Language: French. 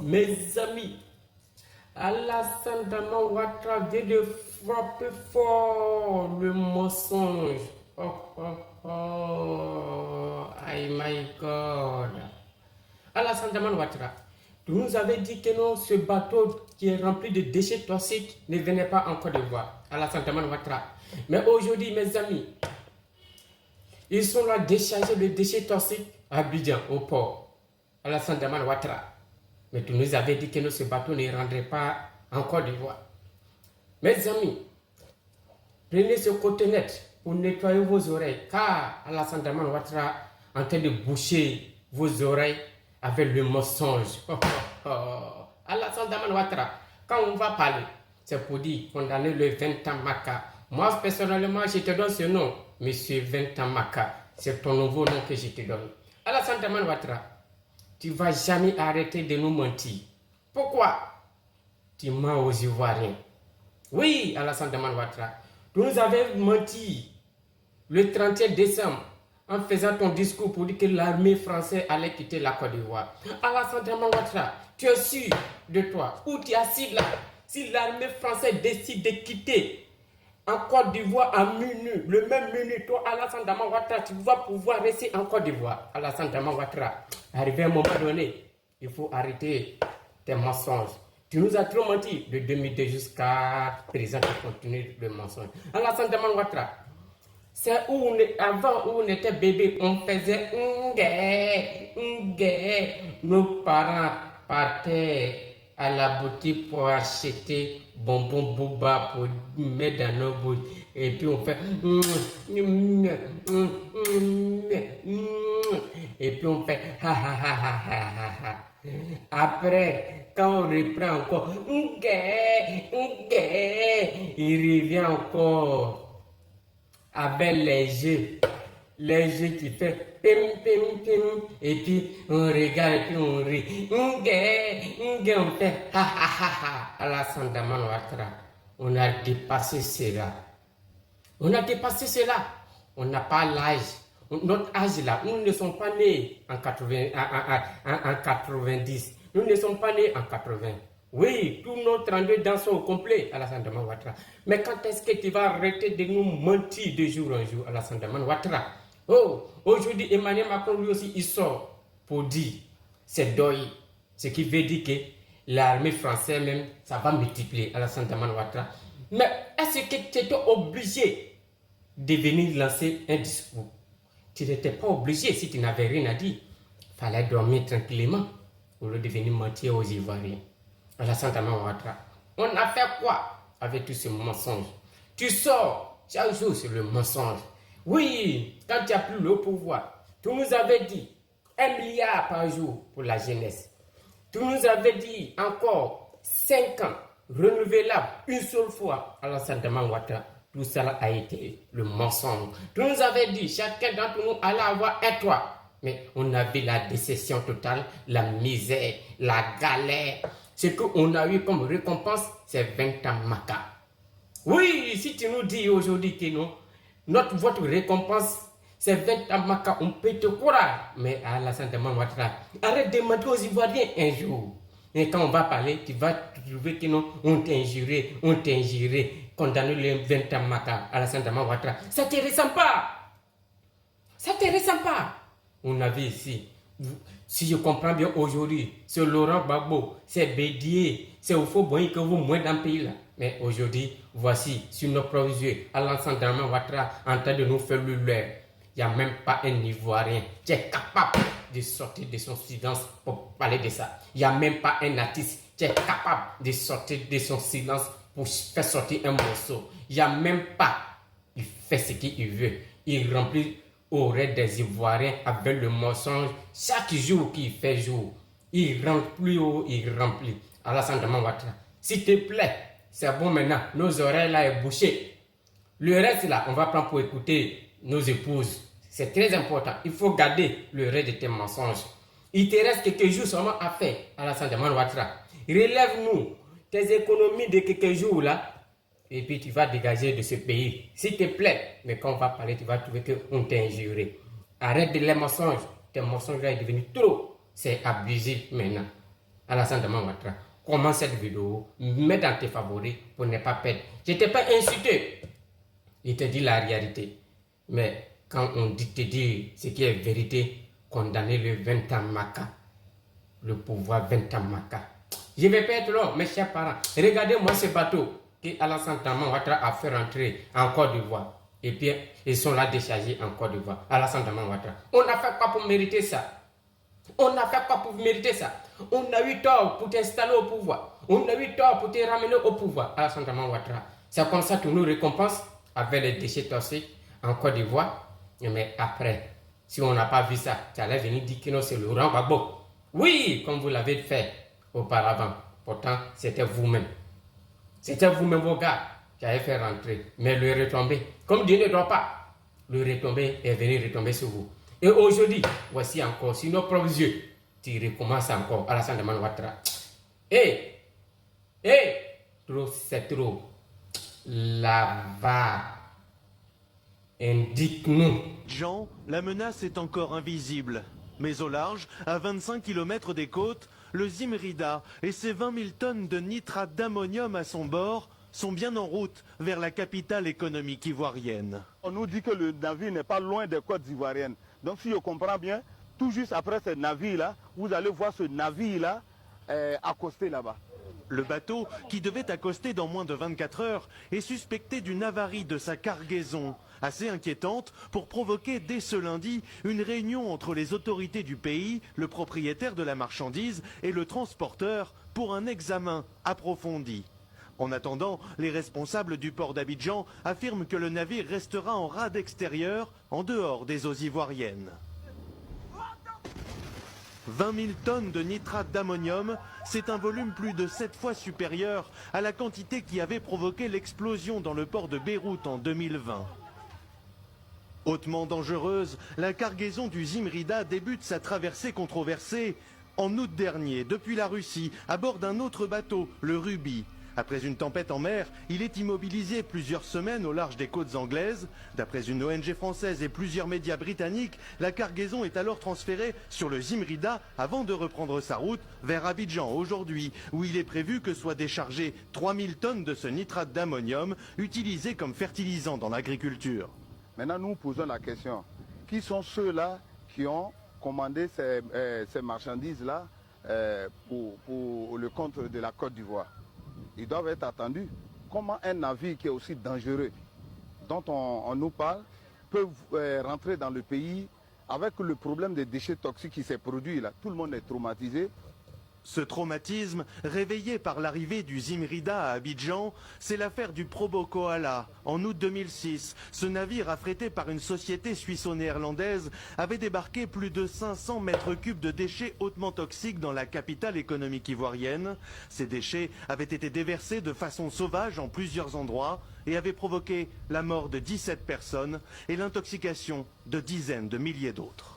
Mes amis, Alassane Draman Ouattara vient de frapper fort le mensonge. Oh my God. Alassane Draman Ouattara, tu nous avais dit que non, ce bateau qui est rempli de déchets toxiques ne venait pas en Côte d'Ivoire. Alassane Draman Ouattara. Mais aujourd'hui, mes amis, ils sont là décharger les déchets toxiques à Abidjan, au port. Alassane Draman Ouattara. Mais tu nous avais dit que ce bateau ne rendrait pas en Côte d'Ivoire. Mes amis, prenez ce cotonnet pour nettoyer vos oreilles, car Alassane Draman Ouattara est en train de boucher vos oreilles avec le mensonge. Alassane Draman Ouattara, quand on va parler, c'est pour dire condamner le 20 ans Maka. Moi, personnellement, je te donne ce nom, Monsieur 20 ans Maka. C'est ton nouveau nom que je te donne. Alassane Draman Ouattara, tu ne vas jamais arrêter de nous mentir. Pourquoi? Tu mens aux Ivoiriens. Oui, Alassane Draman Ouattara, tu nous avais menti le 31 décembre en faisant ton discours pour dire que l'armée française allait quitter la Côte d'Ivoire. Alassane Draman Ouattara, tu es sûr de toi? Où tu es assis là? Si l'armée française décide de quitter en Côte d'Ivoire à minuit, le même minuit, toi, Alassane Draman Ouattara, tu vas pouvoir rester en Côte d'Ivoire. Alassane Draman Ouattara, arrivé à un moment donné, il faut arrêter tes mensonges. Tu nous as trop menti de 2002 jusqu'à présent, tu continues le mensonge. Alassane Draman Ouattara, c'est où avant où on était bébé, on faisait nos parents partaient à la boutique pour acheter bonbons Booba pour mettre dans nos bouches. Et puis on fait et puis on fait ha ha ha ha ha ha ha. Après, quand on reprend encore il revient encore avec les jeux qui fait pim pim pim, et puis on regarde et puis on rit, on fait ha ha ha ha. Alassane Draman Ouattara, on a dépassé cela. On a dépassé cela. On n'a pas l'âge. Notre âge là, nous ne sommes pas nés en 90. Nous ne sommes pas nés en 80. Oui, tous nos 32 dents sont au complet, Alassane Draman Ouattara. Mais quand est-ce que tu vas arrêter de nous mentir de jour en jour, Alassane Draman Ouattara? Oh, aujourd'hui, Emmanuel Macron lui aussi, il sort pour dire, c'est deuil. Ce qui veut dire que l'armée française même, ça va multiplier, Alassane Draman Ouattara. Mais est-ce que tu étais obligé de venir lancer un discours? Tu n'étais pas obligé si tu n'avais rien à dire. Il fallait dormir tranquillement au lieu de venir mentir aux Ivoiriens. Alassane Draman Ouattara, on a fait quoi avec tous ces mensonges? Tu sors chaque jour sur le mensonge. Oui, quand tu as plus le pouvoir, tu nous avais dit 1 milliard par jour pour la jeunesse. Tu nous avais dit encore 5 ans renouvelable une seule fois. Alassane Draman Ouattara, tout ça a été le mensonge. Tu nous avais dit chacun d'entre nous allait avoir un toit. Mais on avait la décession totale, la misère, la galère. Ce qu'on a eu comme récompense, c'est 20 ans Maka. Oui, si tu nous dis aujourd'hui que non, votre récompense, c'est 20 ans Maka, on peut te croire. Mais Alassane Draman Ouattara, arrête de mentir aux Ivoiriens un jour. Et quand on va parler, tu vas trouver que non, on t'a injuré, condamné le 20 ans Maka, Alassane Draman Ouattara. Ça ne te ressemble pas. Ça ne te ressemble pas. On a vu ici, si je comprends bien aujourd'hui, c'est Laurent Gbagbo, c'est Bédier, c'est Oufo-Boigny que vous moins dans le pays là. Mais aujourd'hui, voici, sur nos propres yeux, Alassane Draman Ouattara en train de nous faire le leurre. Il n'y a même pas un Ivoirien qui est capable de sortir de son silence pour parler de ça. Il n'y a même pas un artiste qui est capable de sortir de son silence pour faire sortir un morceau. Il n'y a même pas. Il fait ce qu'il veut. Il remplit aurait des Ivoiriens avec le mensonge chaque jour qu'il fait jour. Il remplit, il remplit. Alassane Draman Ouattara, s'il te plaît, c'est bon maintenant, nos oreilles là est bouchées. Le reste là, on va prendre pour écouter nos épouses. C'est très important. Il faut garder le reste de tes mensonges. Il te reste quelques jours seulement à faire, Alassane Draman Ouattara. Relève-nous tes économies de quelques jours là. Et puis tu vas dégager de ce pays. S'il te plaît, mais quand on va parler, tu vas trouver qu'on t'a injuré. Arrête de les mensonges. Tes mensonges là est devenu trop. C'est abusif maintenant. Alassane Dramane Ouattara, commence cette vidéo, mets dans tes favoris pour ne pas perdre. Je ne t'ai pas insulté. Il te dit la réalité. Mais quand on dit, te dit ce qui est vérité, condamner le 20 ans Maka. Le pouvoir 20 ans Maka. Je ne vais pas être long, mes chers parents. Regardez-moi ce bateau que Alassane Dramane Ouattara a fait rentrer en Côte d'Ivoire. Et puis, ils sont là déchargés en Côte d'Ivoire. Alassane Dramane Ouattara. On a fait quoi pour mériter ça? On a fait quoi pour mériter ça? On a eu tort pour t'installer au pouvoir. On a eu tort pour te ramener au pouvoir. Alassane Dramane Ouattara. C'est comme ça que nous récompense avec les déchets toxiques en Côte d'Ivoire. Mais après, si on n'a pas vu ça, tu allais venir dire que non, c'est Laurent Gbagbo. Oui, comme vous l'avez fait auparavant. Pourtant, c'était vous-même. C'était vous-même, vos gars, qui avez fait rentrer. Mais le retombé, comme Dieu ne doit pas, le retombé est venu retomber sur vous. Et aujourd'hui, voici encore, sur nos propres yeux, tu recommences encore Alassane Dramane Ouattara. Trop, c'est trop. Là-bas, indique-nous. Jean, la menace est encore invisible. Mais au large, à 25 km des côtes, le Zimrida et ses 20 000 tonnes de nitrate d'ammonium à son bord sont bien en route vers la capitale économique ivoirienne. On nous dit que le navire n'est pas loin des côtes ivoiriennes. Donc si je comprends bien, tout juste après ce navire-là, vous allez voir ce navire-là accosté là-bas. Le bateau, qui devait accoster dans moins de 24 heures, est suspecté d'une avarie de sa cargaison, assez inquiétante pour provoquer dès ce lundi une réunion entre les autorités du pays, le propriétaire de la marchandise et le transporteur pour un examen approfondi. En attendant, les responsables du port d'Abidjan affirment que le navire restera en rade extérieure, en dehors des eaux ivoiriennes. 20 000 tonnes de nitrate d'ammonium, c'est un volume plus de 7 fois supérieur à la quantité qui avait provoqué l'explosion dans le port de Beyrouth en 2020. Hautement dangereuse, la cargaison du Zimrida débute sa traversée controversée en août dernier, depuis la Russie, à bord d'un autre bateau, le Ruby. Après une tempête en mer, il est immobilisé plusieurs semaines au large des côtes anglaises. D'après une ONG française et plusieurs médias britanniques, la cargaison est alors transférée sur le Zimrida avant de reprendre sa route vers Abidjan aujourd'hui, où il est prévu que soient déchargées 3000 tonnes de ce nitrate d'ammonium utilisé comme fertilisant dans l'agriculture. Maintenant, nous posons la question. Qui sont ceux-là qui ont commandé ces marchandises-là pour le compte de la Côte d'Ivoire? Ils doivent être attendus. Comment un navire qui est aussi dangereux, dont on nous parle, peut rentrer dans le pays avec le problème des déchets toxiques qui s'est produit là? Tout le monde est traumatisé. Ce traumatisme, réveillé par l'arrivée du Zimrida à Abidjan, c'est l'affaire du Probo Koala. En août 2006, ce navire affrété par une société suisse-néerlandaise avait débarqué plus de 500 mètres cubes de déchets hautement toxiques dans la capitale économique ivoirienne. Ces déchets avaient été déversés de façon sauvage en plusieurs endroits et avaient provoqué la mort de 17 personnes et l'intoxication de dizaines de milliers d'autres.